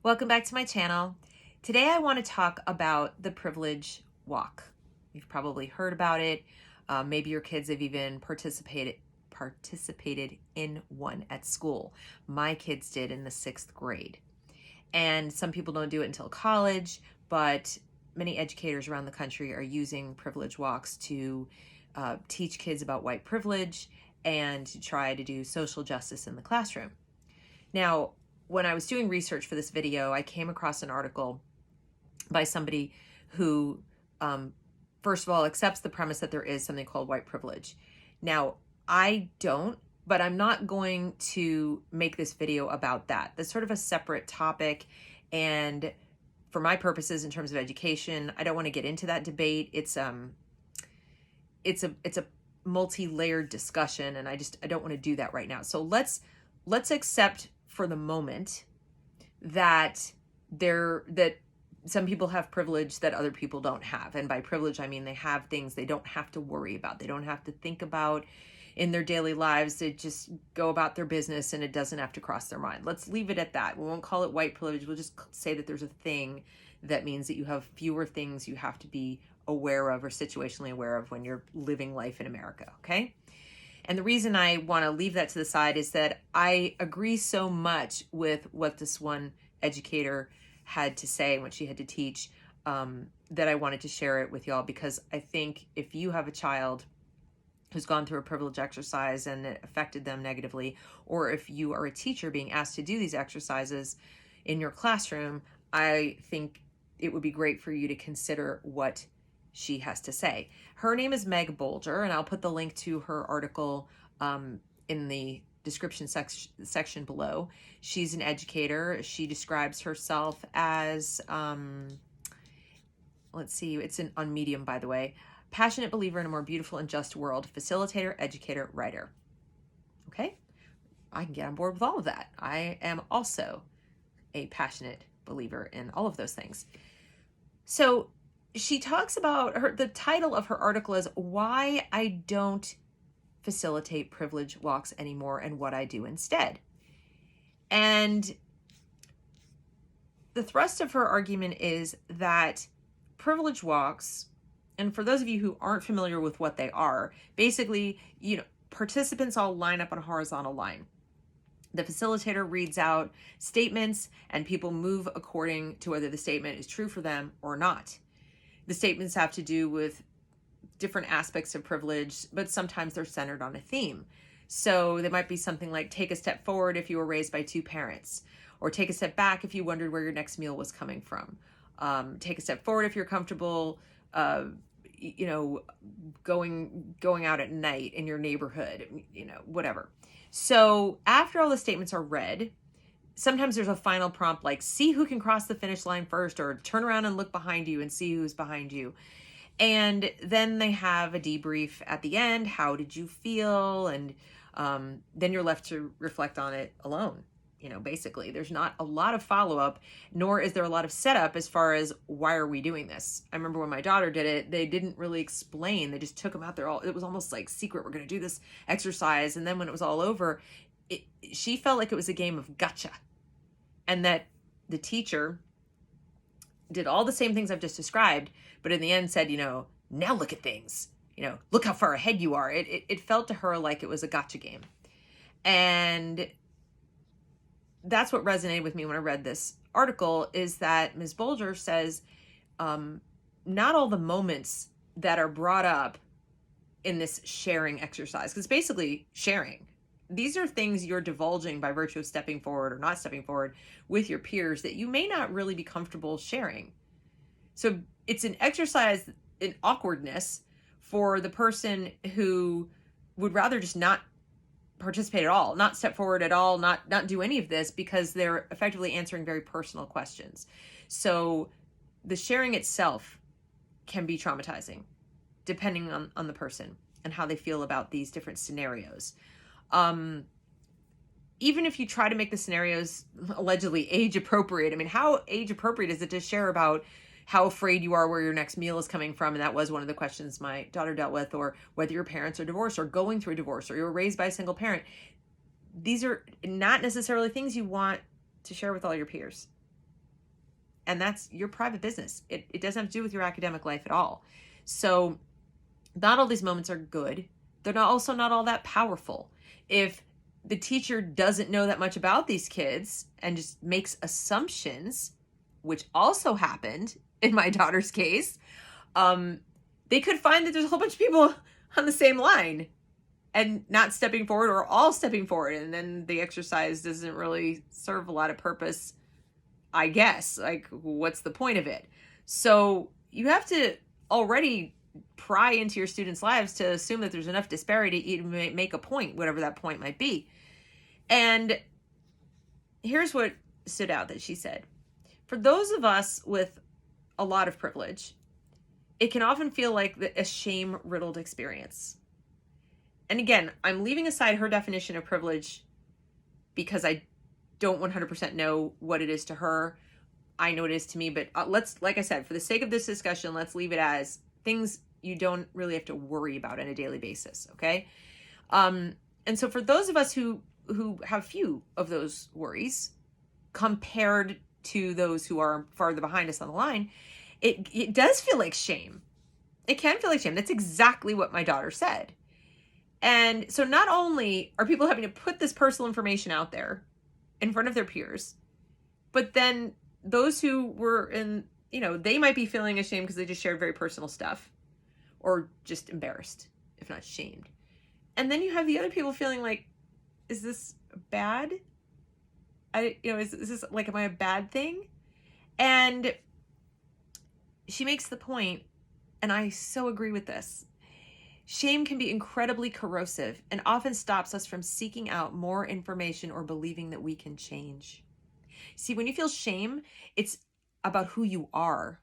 Welcome back to my channel. Today I want to talk about the privilege walk. You've probably heard about it. Maybe your kids have even participated in one at school. My kids did in the 6th grade. And some people don't do it until college, but many educators around the country are using privilege walks to teach kids about white privilege and to try to do social justice in the classroom. Now, when I was doing research for this video, I came across an article by somebody who, first of all, accepts the premise that there is something called white privilege. Now, I don't, but I'm not going to make this video about that. That's sort of a separate topic. And for my purposes in terms of education, I don't want to get into that debate. It's a multi-layered discussion, and I don't want to do that right now. So let's accept for the moment that some people have privilege that other people don't have. And by privilege, I mean they have things they don't have to worry about. They don't have to think about in their daily lives. They just go about their business and it doesn't have to cross their mind. Let's leave it at that. We won't call it white privilege. We'll just say that there's a thing that means that you have fewer things you have to be aware of or situationally aware of when you're living life in America, okay? And the reason I want to leave that to the side is that I agree so much with what this one educator had to say and what she had to teach, that I wanted to share it with y'all, because I think if you have a child who's gone through a privilege exercise and it affected them negatively, or if you are a teacher being asked to do these exercises in your classroom, I think it would be great for you to consider what she has to say. Her name is Meg Bolger, and I'll put the link to her article in the description section below. She's an educator. She describes herself as, let's see, it's on Medium, by the way, passionate believer in a more beautiful and just world, facilitator, educator, writer. Okay, I can get on board with all of that. I am also a passionate believer in all of those things. So she talks about the title of her article is Why I Don't Facilitate Privilege Walks Anymore and What I Do Instead. And the thrust of her argument is that privilege walks, and for those of you who aren't familiar with what they are, basically, participants all line up on a horizontal line. The facilitator reads out statements and people move according to whether the statement is true for them or not. The statements have to do with different aspects of privilege, but sometimes they're centered on a theme. So they might be something like, take a step forward if you were raised by 2 parents, or take a step back if you wondered where your next meal was coming from. Take a step forward if you're comfortable, going out at night in your neighborhood, whatever. So after all the statements are read, sometimes there's a final prompt like, see who can cross the finish line first, or turn around and look behind you and see who's behind you. And then they have a debrief at the end. How did you feel? And then you're left to reflect on it alone. Basically, there's not a lot of follow-up, nor is there a lot of setup as far as why are we doing this? I remember when my daughter did it, they didn't really explain. They just took them out there. It was almost like secret. We're going to do this exercise. And then when it was all over, she felt like it was a game of gotcha. And that the teacher did all the same things I've just described, but in the end said, now look at things, look how far ahead you are. It felt to her like it was a gotcha game. And that's what resonated with me when I read this article, is that Ms. Bolger says, not all the moments that are brought up in this sharing exercise, because basically sharing, these are things you're divulging by virtue of stepping forward or not stepping forward with your peers that you may not really be comfortable sharing. So it's an exercise in awkwardness for the person who would rather just not participate at all, not step forward at all, not do any of this, because they're effectively answering very personal questions. So the sharing itself can be traumatizing depending on the person and how they feel about these different scenarios. Even if you try to make the scenarios allegedly age appropriate, I mean, how age appropriate is it to share about how afraid you are where your next meal is coming from? And that was one of the questions my daughter dealt with, or whether your parents are divorced or going through a divorce, or you were raised by a single parent. These are not necessarily things you want to share with all your peers. And that's your private business. It doesn't have to do with your academic life at all. So not all these moments are good. They're also not all that powerful. If the teacher doesn't know that much about these kids and just makes assumptions, which also happened in my daughter's case, they could find that there's a whole bunch of people on the same line and not stepping forward, or all stepping forward. And then the exercise doesn't really serve a lot of purpose, I guess. Like, what's the point of it? So you have to already pry into your students' lives to assume that there's enough disparity to even make a point, whatever that point might be. And here's what stood out that she said. For those of us with a lot of privilege, it can often feel like a shame-riddled experience. And again, I'm leaving aside her definition of privilege because I don't 100% know what it is to her. I know it is to me, but let's, like I said, for the sake of this discussion, let's leave it as things you don't really have to worry about on a daily basis, okay? And so for those of us who have few of those worries compared to those who are farther behind us on the line, it does feel like shame. It can feel like shame. That's exactly what my daughter said. And so not only are people having to put this personal information out there in front of their peers, but then those who were in, they might be feeling ashamed because they just shared very personal stuff, or just embarrassed, if not shamed. And then you have the other people feeling like, is this bad? Is this like, am I a bad thing? And she makes the point, and I so agree with this. Shame can be incredibly corrosive and often stops us from seeking out more information or believing that we can change. See, when you feel shame, it's about who you are.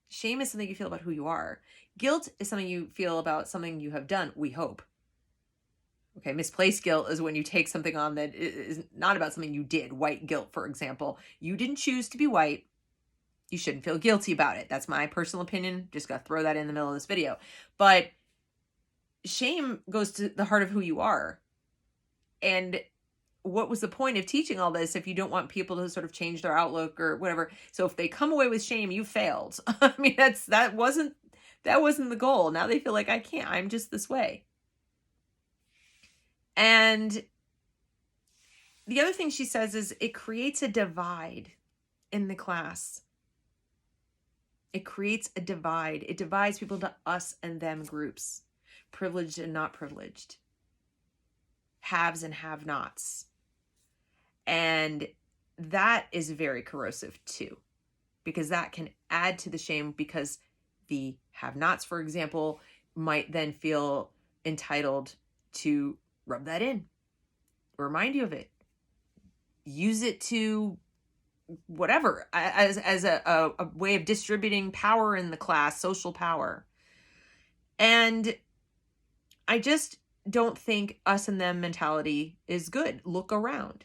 Shame is something you feel about who you are. Guilt is something you feel about something you have done, we hope. Okay, misplaced guilt is when you take something on that is not about something you did. White guilt, for example. You didn't choose to be white. You shouldn't feel guilty about it. That's my personal opinion. Just got to throw that in the middle of this video. But shame goes to the heart of who you are. And what was the point of teaching all this if you don't want people to sort of change their outlook or whatever? So if they come away with shame, you failed. I mean, that wasn't the goal. Now they feel like I'm just this way. And the other thing she says is it creates a divide in the class. It creates a divide. It divides people into us and them groups, privileged and not privileged, haves and have-nots. And that is very corrosive too, because that can add to the shame, because the have-nots, for example, might then feel entitled to rub that in, remind you of it, use it to whatever, as a way of distributing power in the class, social power. And I just don't think us and them mentality is good. Look around.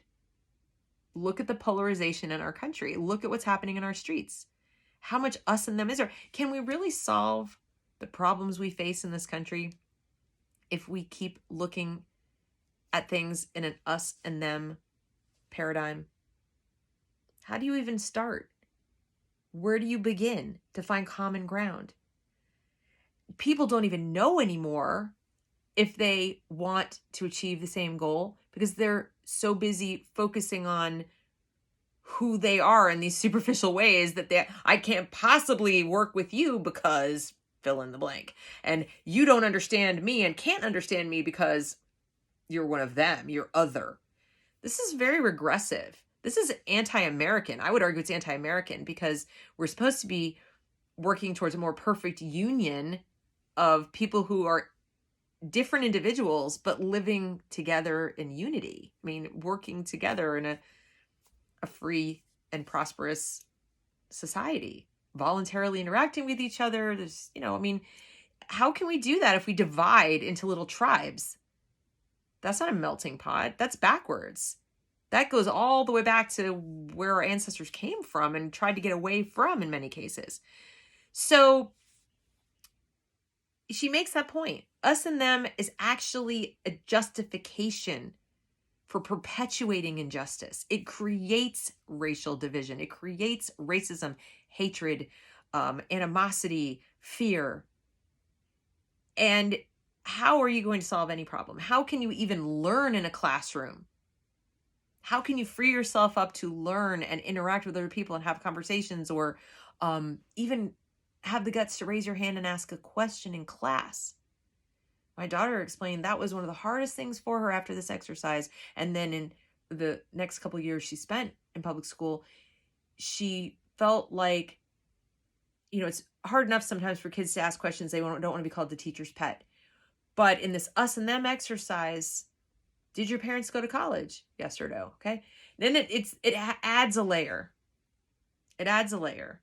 Look at the polarization in our country. Look at what's happening in our streets. How much us and them is there? Can we really solve the problems we face in this country if we keep looking at things in an us and them paradigm? How do you even start? Where do you begin to find common ground? People don't even know anymore if they want to achieve the same goal, because they're so busy focusing on who they are in these superficial ways that I can't possibly work with you because fill in the blank. And you don't understand me and can't understand me because you're one of them, you're other. This is very regressive. This is anti-American. I would argue it's anti-American, because we're supposed to be working towards a more perfect union of people who are different individuals, but living together in unity. I mean, working together in a free and prosperous society, voluntarily interacting with each other. There's, how can we do that if we divide into little tribes? That's not a melting pot. That's backwards. That goes all the way back to where our ancestors came from and tried to get away from in many cases. So she makes that point. Us and them is actually a justification for perpetuating injustice. It creates racial division. It creates racism, hatred, animosity, fear. And how are you going to solve any problem? How can you even learn in a classroom? How can you free yourself up to learn and interact with other people and have conversations, or even have the guts to raise your hand and ask a question in class? My daughter explained that was one of the hardest things for her after this exercise. And then in the next couple of years she spent in public school, she felt like, it's hard enough sometimes for kids to ask questions. They don't want to be called the teacher's pet. But in this us and them exercise, did your parents go to college? Yes or no? Okay. Then it adds a layer. It adds a layer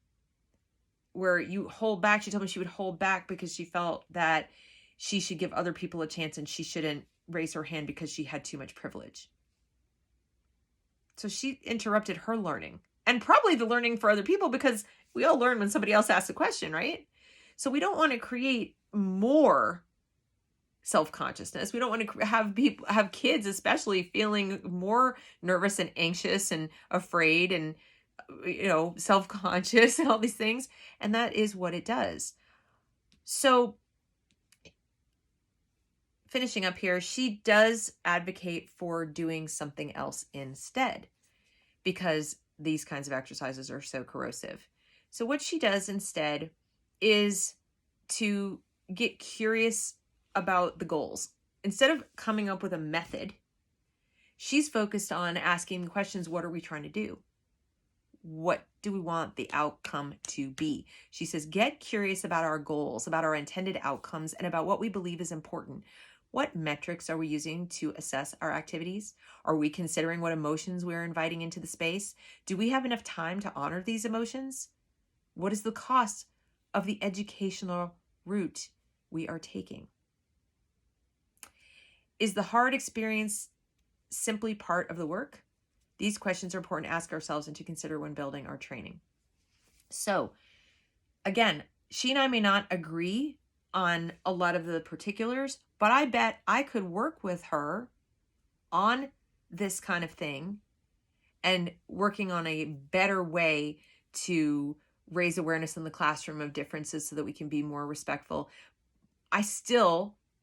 where you hold back. She told me she would hold back because she felt that she should give other people a chance and she shouldn't raise her hand because she had too much privilege. So she interrupted her learning, and probably the learning for other people, because we all learn when somebody else asks a question, right? So we don't want to create more self-consciousness. We don't want to have kids especially feeling more nervous and anxious and afraid and self-conscious and all these things. And that is what it does. So finishing up here, she does advocate for doing something else instead, because these kinds of exercises are so corrosive. So what she does instead is to get curious about the goals. Instead of coming up with a method, she's focused on asking the questions: what are we trying to do? What do we want the outcome to be? She says, get curious about our goals, about our intended outcomes, and about what we believe is important. What metrics are we using to assess our activities? Are we considering what emotions we're inviting into the space? Do we have enough time to honor these emotions? What is the cost of the educational route we are taking? Is the hard experience simply part of the work? These questions are important to ask ourselves and to consider when building our training. So again, she and I may not agree on a lot of the particulars, but I bet I could work with her on this kind of thing and working on a better way to raise awareness in the classroom of differences so that we can be more respectful.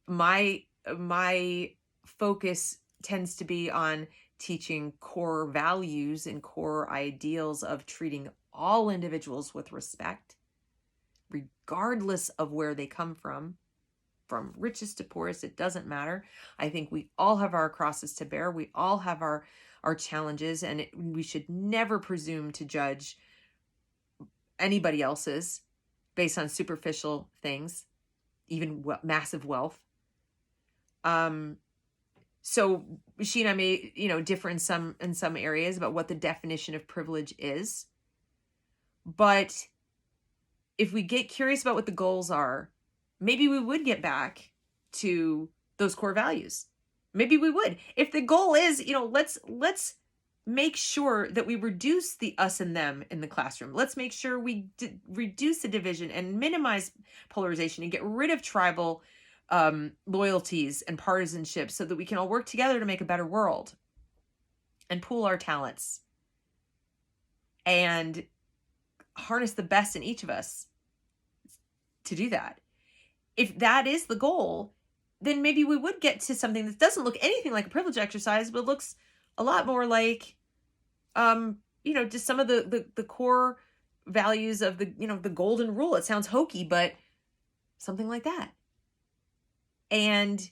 My focus tends to be on teaching core values and core ideals of treating all individuals with respect, regardless of where they come from richest to poorest. It doesn't matter. I think we all have our crosses to bear. We all have our challenges, and we should never presume to judge anybody else's based on superficial things, even massive wealth. So she and I may, differ in some areas about what the definition of privilege is. But if we get curious about what the goals are, maybe we would get back to those core values. Maybe we would. If the goal is, let's make sure that we reduce the us and them in the classroom. Let's make sure we reduce the division and minimize polarization and get rid of tribal loyalties and partisanship so that we can all work together to make a better world and pool our talents and harness the best in each of us to do that. If that is the goal, then maybe we would get to something that doesn't look anything like a privilege exercise, but looks a lot more like, just some of the core values of the golden rule. It sounds hokey, but something like that. And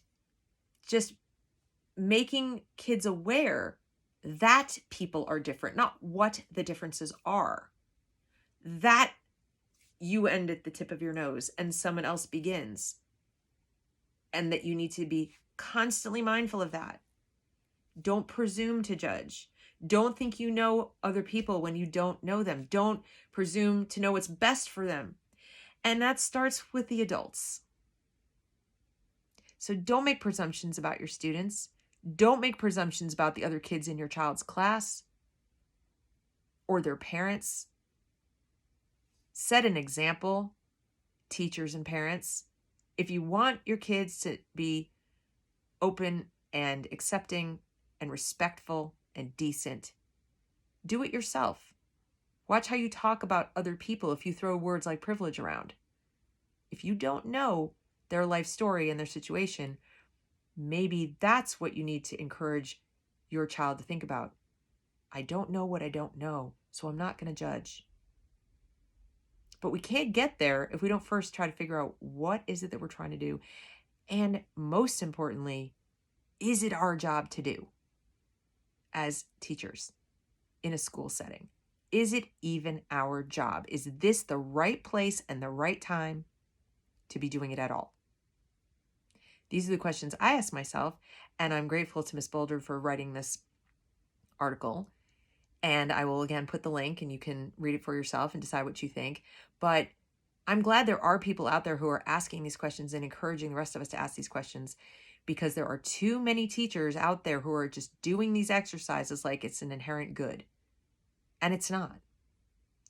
just making kids aware that people are different, not what the differences are. That you end at the tip of your nose and someone else begins. And that you need to be constantly mindful of that. Don't presume to judge. Don't think you know other people when you don't know them. Don't presume to know what's best for them. And that starts with the adults. So don't make presumptions about your students. Don't make presumptions about the other kids in your child's class or their parents. Set an example, teachers and parents. If you want your kids to be open and accepting and respectful and decent. Do it yourself. Watch how you talk about other people if you throw words like privilege around. If you don't know their life story and their situation, maybe that's what you need to encourage your child to think about. I don't know what I don't know, so I'm not going to judge. But we can't get there if we don't first try to figure out what is it that we're trying to do. And most importantly, is it our job to do as teachers in a school setting? Is it even our job? Is this the right place and the right time to be doing it at all? These are the questions I ask myself, and I'm grateful to Ms. Bolger for writing this article. And I will again put the link and you can read it for yourself and decide what you think. But I'm glad there are people out there who are asking these questions and encouraging the rest of us to ask these questions, because there are too many teachers out there who are just doing these exercises like it's an inherent good. And it's not.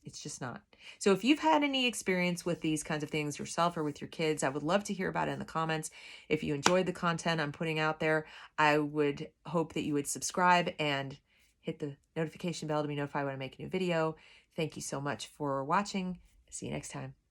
It's just not. So if you've had any experience with these kinds of things yourself or with your kids, I would love to hear about it in the comments. If you enjoyed the content I'm putting out there, I would hope that you would subscribe and hit the notification bell to be notified when I make a new video. Thank you so much for watching. See you next time.